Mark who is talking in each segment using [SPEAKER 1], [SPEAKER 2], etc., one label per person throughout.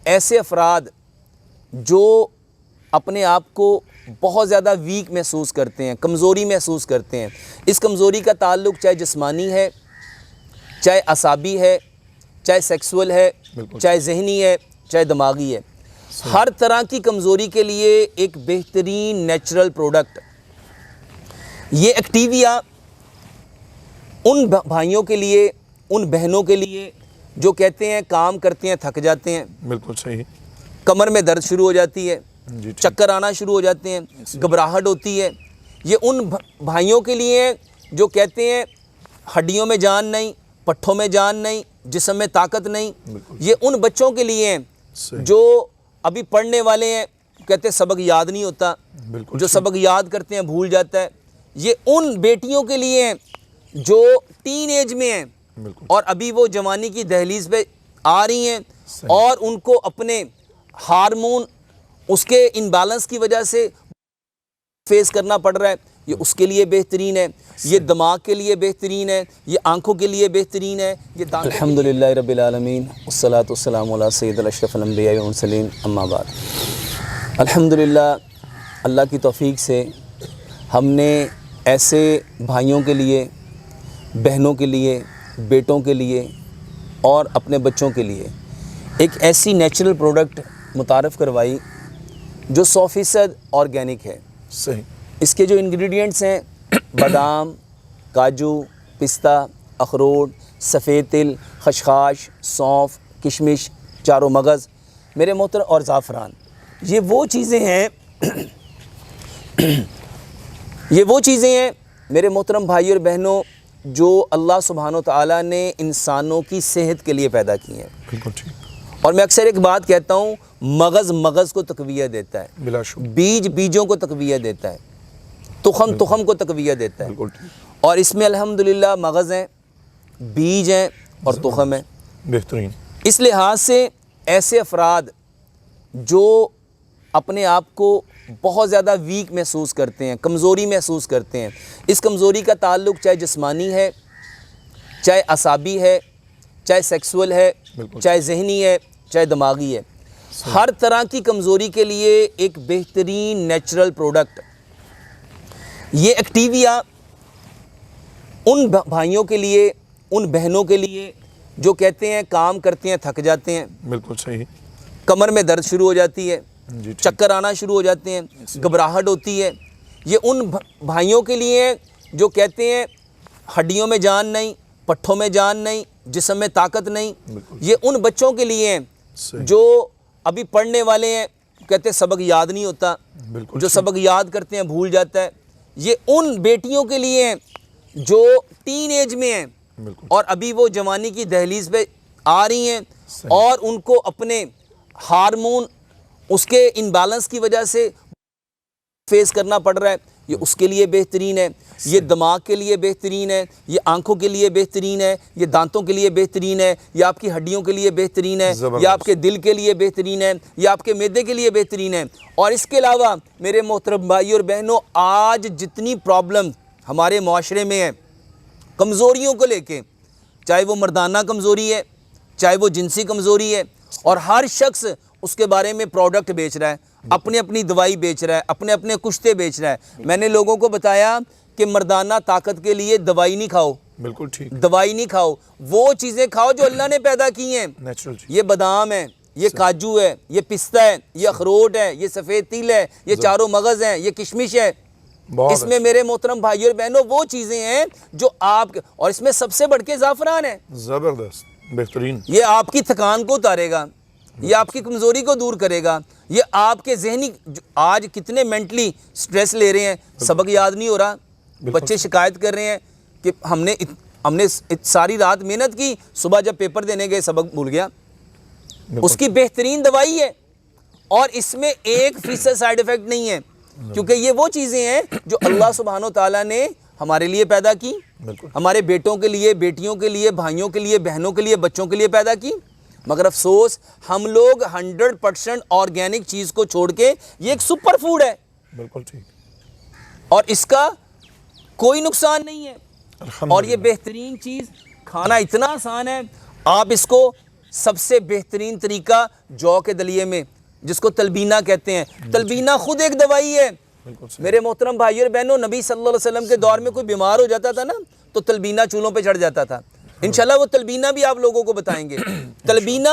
[SPEAKER 1] ایسے افراد جو اپنے آپ کو بہت زیادہ ویک محسوس کرتے ہیں، کمزوری محسوس کرتے ہیں، اس کمزوری کا تعلق چاہے جسمانی ہے، چاہے اعصابی ہے، چاہے سیکسول ہے، چاہے ذہنی ہے، چاہے دماغی ہے، ہر طرح کی کمزوری کے لیے ایک بہترین نیچرل پروڈکٹ یہ ایکٹیویا ان بھائیوں کے لیے، ان بہنوں کے لیے جو کہتے ہیں کام کرتے ہیں تھک جاتے ہیں،
[SPEAKER 2] بالکل صحیح،
[SPEAKER 1] کمر میں درد شروع ہو جاتی ہے،
[SPEAKER 2] جی
[SPEAKER 1] چکر آنا شروع ہو جاتے ہیں، گھبراہٹ ہوتی ہے، یہ ان بھائیوں کے لیے جو کہتے ہیں ہڈیوں میں جان نہیں، پٹھوں میں جان نہیں، جسم میں طاقت نہیں، یہ ان بچوں کے لیے ہیں جو ابھی پڑھنے والے ہیں، کہتے ہیں سبق یاد نہیں ہوتا، جو سبق یاد کرتے ہیں بھول جاتا ہے، یہ ان بیٹیوں کے لیے ہیں جو ٹین ایج میں ہیں اور ابھی وہ جوانی کی دہلیز پہ آ رہی ہیں اور ان کو اپنے ہارمون اس کے امبیلنس کی وجہ سے فیس کرنا پڑ رہا ہے، یہ اس کے لیے بہترین ہے، یہ دماغ کے لیے بہترین ہے، یہ آنکھوں کے لیے بہترین ہے، یہ الحمدللہ رب العالمین والصلاة والسلام علی سید الاشرف الانبیاء والمرسلین اما بعد۔ الحمدللہ اللہ کی توفیق سے ہم نے ایسے بھائیوں کے لیے، بہنوں کے لیے، بیٹوں کے لیے اور اپنے بچوں کے لیے ایک ایسی نیچرل پروڈکٹ متعارف کروائی جو 100% آرگینک ہے۔
[SPEAKER 2] صحیح،
[SPEAKER 1] اس کے جو انگریڈینٹس ہیں بادام، کاجو، پستہ، اخروٹ، سفید تل، خشخاش، سونف، کشمش، چاروں مغز، میرے محترم، اور زعفران، یہ وہ چیزیں ہیں میرے محترم بھائی اور بہنوں جو اللہ سبحانہ و تعالیٰ نے انسانوں کی صحت کے لیے پیدا کی ہیں۔
[SPEAKER 2] بالکل ٹھیک،
[SPEAKER 1] اور میں اکثر ایک بات کہتا ہوں، مغز کو تقویت دیتا ہے،
[SPEAKER 2] بلا شبہ،
[SPEAKER 1] بیجوں کو تقویت دیتا ہے، تخم کو تقویت دیتا ہے،
[SPEAKER 2] بالکل ٹھیک،
[SPEAKER 1] اور اس میں الحمدللہ مغز ہیں، بیج ہیں اور تخم ہیں۔
[SPEAKER 2] بہترین،
[SPEAKER 1] اس لحاظ سے ایسے افراد جو اپنے آپ کو بہت زیادہ ویک محسوس کرتے ہیں، کمزوری محسوس کرتے ہیں، اس کمزوری کا تعلق چاہے جسمانی ہے، چاہے اعصابی ہے، چاہے سیکسول ہے، چاہے ذہنی ہے، چاہے دماغی ہے، ہر طرح کی کمزوری کے لیے ایک بہترین نیچرل پروڈکٹ یہ ایکٹیویا ان بھائیوں کے لیے، ان بہنوں کے لیے جو کہتے ہیں کام کرتے ہیں تھک جاتے ہیں،
[SPEAKER 2] بالکل صحیح،
[SPEAKER 1] کمر میں درد شروع ہو جاتی ہے،
[SPEAKER 2] جی
[SPEAKER 1] چکر آنا شروع ہو جاتے ہیں، گھبراہٹ ہوتی ہے، یہ ان بھائیوں کے لیے ہیں جو کہتے ہیں ہڈیوں میں جان نہیں، پٹھوں میں جان نہیں، جسم میں طاقت نہیں، یہ ان بچوں کے لیے ہیں جو ابھی پڑھنے والے ہیں، کہتے ہیں سبق یاد نہیں ہوتا، جو سبق یاد کرتے ہیں بھول جاتا ہے، یہ ان بیٹیوں کے لیے ہیں جو ٹین ایج میں ہیں اور ابھی وہ جوانی کی دہلیز پہ آ رہی ہیں اور ان کو اپنے ہارمون اس کے امبیلنس کی وجہ سے فیس کرنا پڑ رہا ہے، یہ اس کے لیے بہترین ہے، یہ دماغ کے لیے بہترین ہے، یہ آنکھوں کے لیے بہترین ہے، یہ دانتوں کے لیے بہترین ہے، یہ آپ کی ہڈیوں کے لیے بہترین ہے، یہ آپ کے دل کے لیے بہترین ہے، یہ آپ کے معدے کے لیے بہترین ہے۔ اور اس کے علاوہ میرے محترم بھائی اور بہنوں، آج جتنی پرابلم ہمارے معاشرے میں ہے کمزوریوں کو لے کے، چاہے وہ مردانہ کمزوری ہے، چاہے وہ جنسی کمزوری ہے، اور ہر شخص اس کے بارے میں پروڈکٹ بیچ رہا ہے، اپنی دوائی بیچ رہا ہے، اپنے کشتے بیچ رہا ہے۔ میں نے لوگوں کو بتایا کہ مردانہ طاقت کے لیے دوائی نہیں کھاؤ،
[SPEAKER 2] بالکل ٹھیک،
[SPEAKER 1] دوائی نہیں کھاؤ، وہ چیزیں کھاؤ جو اللہ نے پیدا کی ہیں،
[SPEAKER 2] نیچرل چیز،
[SPEAKER 1] یہ بادام ہے، یہ کاجو ہے، یہ پستہ ہے، یہ اخروٹ ہے، یہ سفید تل ہے، یہ چاروں مغز ہیں، یہ کشمش ہے۔ اس میں میرے محترم بھائی اور بہنوں وہ چیزیں ہیں جو آپ، اور اس میں سب سے بڑھ کے زعفران ہے،
[SPEAKER 2] زبردست، بہترین،
[SPEAKER 1] یہ آپ کی تھکان کو اتارے گا، یہ آپ کی کمزوری کو دور کرے گا، یہ آپ کے ذہنی، آج کتنے مینٹلی سٹریس لے رہے ہیں، سبق یاد نہیں ہو رہا، بچے شکایت کر رہے ہیں کہ ہم نے ساری رات محنت کی، صبح جب پیپر دینے گئے سبق بھول گیا۔ اس کی بہترین دوائی ہے اور اس میں 1% سائیڈ ایفیکٹ نہیں ہے، کیونکہ یہ وہ چیزیں ہیں جو اللہ سبحانہ و تعالیٰ نے ہمارے لیے پیدا کی، ہمارے بیٹوں کے لیے، بیٹیوں کے لیے، بھائیوں کے لیے، بہنوں کے لیے، بچوں کے لیے پیدا کی، مگر افسوس ہم لوگ 100% آرگینک چیز کو چھوڑ کے، یہ ایک سپر فوڈ ہے،
[SPEAKER 2] بالکل ٹھیک،
[SPEAKER 1] اور اس کا کوئی نقصان نہیں ہے، اور یہ بہترین چیز کھانا اتنا آسان ہے، آپ اس کو سب سے بہترین طریقہ جو کے دلیے میں جس کو تلبینہ کہتے ہیں، تلبینہ خود ایک دوائی ہے۔ میرے محترم بھائی اور بہنوں، نبی صلی اللہ علیہ وسلم کے دور میں کوئی بیمار ہو جاتا تھا نا تو تلبینہ چولہوں پہ چڑھ جاتا تھا۔ انشاءاللہ وہ تلبینہ بھی آپ لوگوں کو بتائیں گے۔ تلبینہ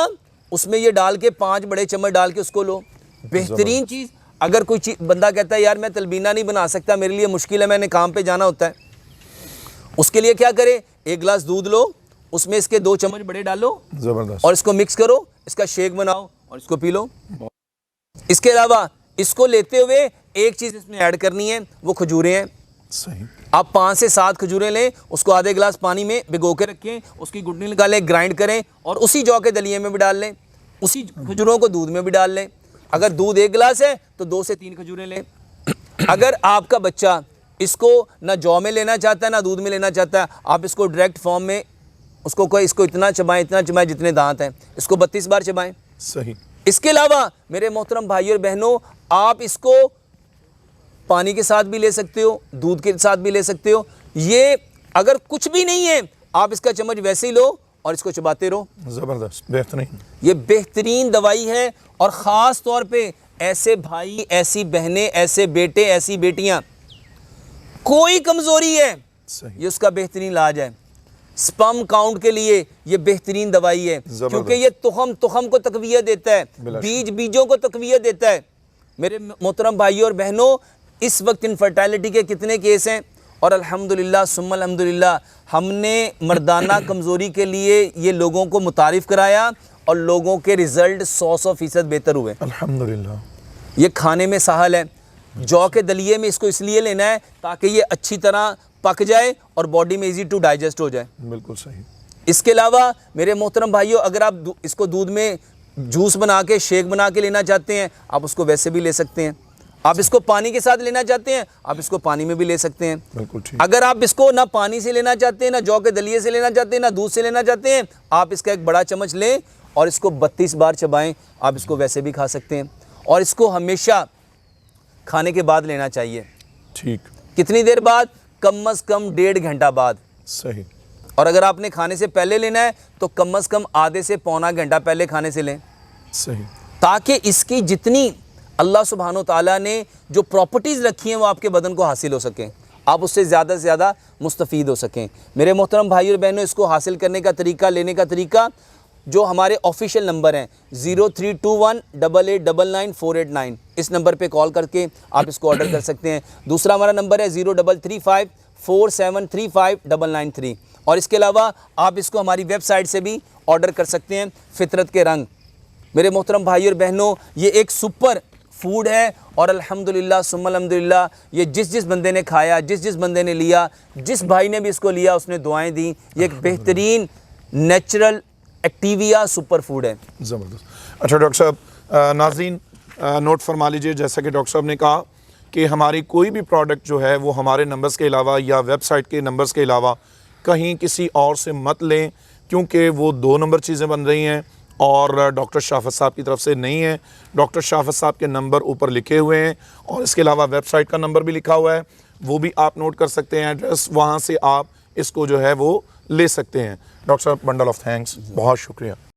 [SPEAKER 1] اس میں یہ ڈال کے 5 بڑے چمچ ڈال کے اس کو لو، بہترین چیز۔ اگر کوئی بندہ کہتا ہے یار میں تلبینہ نہیں بنا سکتا، میرے لیے مشکل ہے، میں نے کام پہ جانا ہوتا ہے، اس کے لیے کیا کرے، 1 گلاس دودھ لو، اس میں اس کے 2 چمچ بڑے ڈالو
[SPEAKER 2] زبردست،
[SPEAKER 1] اور اس کو مکس کرو، اس کا شیک بناؤ اور اس کو پی لو۔ اس کے علاوہ اس کو لیتے ہوئے ایک چیز اس میں ایڈ کرنی ہے، وہ کھجوریں ہیں۔
[SPEAKER 2] صحیح،
[SPEAKER 1] آپ 5 سے 7 کھجوریں لیں، اس کو آدھے گلاس پانی میں بھگو کے رکھیں، اس کی گٹنی نکالیں، گرائنڈ کریں اور اسی جو کے دلیے میں بھی ڈال لیں، اسی کھجوروں کو دودھ میں بھی ڈال لیں۔ اگر دودھ 1 گلاس ہے تو 2 سے 3 کھجوریں لیں۔ اگر آپ کا بچہ اس کو نہ جو میں لینا چاہتا ہے نہ دودھ میں لینا چاہتا ہے، آپ اس کو ڈائریکٹ فارم میں اس کو اتنا چبائیں جتنے دانت ہیں، اس کو 32 بار چبائیں۔
[SPEAKER 2] صحیح،
[SPEAKER 1] اس کے علاوہ میرے محترم بھائی اور بہنوں، آپ اس کو پانی کے ساتھ بھی لے سکتے ہو، دودھ کے ساتھ بھی لے سکتے ہو۔ یہ اگر کچھ بھی نہیں ہے، آپ اس کا چمچ ویسے ہی لو اور اس کو چباتے رہو۔
[SPEAKER 2] زبردست، بہترین،
[SPEAKER 1] یہ بہترین دوائی ہے، اور خاص طور پہ ایسے بھائی، ایسی بہنیں، ایسے بیٹے، ایسی بیٹیاں، کوئی کمزوری ہے،
[SPEAKER 2] صحیح،
[SPEAKER 1] یہ اس کا بہترین علاج ہے۔ سپرم کاؤنٹ کے لیے یہ بہترین دوائی ہے،
[SPEAKER 2] زبردست،
[SPEAKER 1] کیونکہ یہ تخم کو تقویت دیتا ہے،
[SPEAKER 2] بلا
[SPEAKER 1] بیجوں کو تقویت دیتا ہے۔ میرے محترم بھائیوں اور بہنوں، اس وقت انفرٹیلٹی کے کتنے کیس ہیں، اور الحمدللہ ثم الحمدللہ ہم نے مردانہ کمزوری کے لیے یہ لوگوں کو متعارف کرایا اور لوگوں کے رزلٹ 100% بہتر ہوئے۔
[SPEAKER 2] الحمدللہ،
[SPEAKER 1] یہ کھانے میں سہل ہے، جو کے دلیے میں اس کو اس لیے لینا ہے تاکہ یہ اچھی طرح پک جائے اور باڈی میں ایزی ٹو ڈائجسٹ ہو جائے۔
[SPEAKER 2] بالکل صحیح،
[SPEAKER 1] اس کے علاوہ میرے محترم بھائیوں، اگر آپ اس کو دودھ میں جوس بنا کے، شیک بنا کے لینا چاہتے ہیں، آپ اس کو ویسے بھی لے سکتے ہیں۔ آپ اس کو پانی کے ساتھ لینا چاہتے ہیں، آپ اس کو پانی میں بھی لے سکتے ہیں۔
[SPEAKER 2] بالکل ٹھیک،
[SPEAKER 1] اگر آپ اس کو نہ پانی سے لینا چاہتے ہیں، نہ جو کے دلیے سے لینا چاہتے ہیں، نہ دودھ سے لینا چاہتے ہیں، آپ اس کا ایک بڑا چمچ لیں اور اس کو 32 بار چبائیں۔ آپ اس کو ویسے بھی کھا سکتے ہیں، اور اس کو ہمیشہ کھانے کے بعد لینا چاہیے۔
[SPEAKER 2] ٹھیک،
[SPEAKER 1] کتنی دیر بعد؟ کم از کم 1.5 گھنٹہ بعد۔
[SPEAKER 2] صحیح،
[SPEAKER 1] اور اگر آپ نے کھانے سے پہلے لینا ہے تو کم از کم آدھے سے پونا گھنٹہ پہلے کھانے سے لیں،
[SPEAKER 2] صحیح،
[SPEAKER 1] تاکہ اس کی جتنی اللہ سبحانہ و تعالیٰ نے جو پراپرٹیز رکھی ہیں وہ آپ کے بدن کو حاصل ہو سکیں، آپ اس سے زیادہ سے زیادہ مستفید ہو سکیں۔ میرے محترم بھائی اور بہنوں، اس کو حاصل کرنے کا طریقہ، لینے کا طریقہ، جو ہمارے آفیشیل نمبر ہیں 032188999489، اس نمبر پہ کال کر کے آپ اس کو آرڈر کر سکتے ہیں۔ دوسرا ہمارا نمبر ہے 0335473593، اور اس کے علاوہ آپ اس کو ہماری ویب سائٹ سے بھی آرڈر کر سکتے ہیں، فطرت کے رنگ۔ میرے محترم بھائی اور بہنوں، یہ ایک سپر فوڈ ہے، اور الحمدللہ ثم الحمدللہ یہ جس بندے نے کھایا، جس بندے نے لیا، جس بھائی نے بھی اس کو لیا، اس نے دعائیں دیں۔ یہ ایک بہترین نیچرل ایکٹیویا سپر فوڈ ہے۔
[SPEAKER 2] زبردست۔ اچھا ڈاکٹر صاحب، ناظرین نوٹ فرما لیجئے، جیسا کہ ڈاکٹر صاحب نے کہا کہ ہماری کوئی بھی پروڈکٹ جو ہے وہ ہمارے نمبرز کے علاوہ یا ویب سائٹ کے نمبرز کے علاوہ کہیں کسی اور سے مت لیں، کیونکہ وہ 2 نمبر چیزیں بن رہی ہیں اور ڈاکٹر شافت صاحب کی طرف سے نہیں ہے۔ ڈاکٹر شافت صاحب کے نمبر اوپر لکھے ہوئے ہیں، اور اس کے علاوہ ویب سائٹ کا نمبر بھی لکھا ہوا ہے، وہ بھی آپ نوٹ کر سکتے ہیں، ایڈریس، وہاں سے آپ اس کو جو ہے وہ لے سکتے ہیں۔ ڈاکٹر صاحب، بنڈل آف تھینکس، بہت شکریہ۔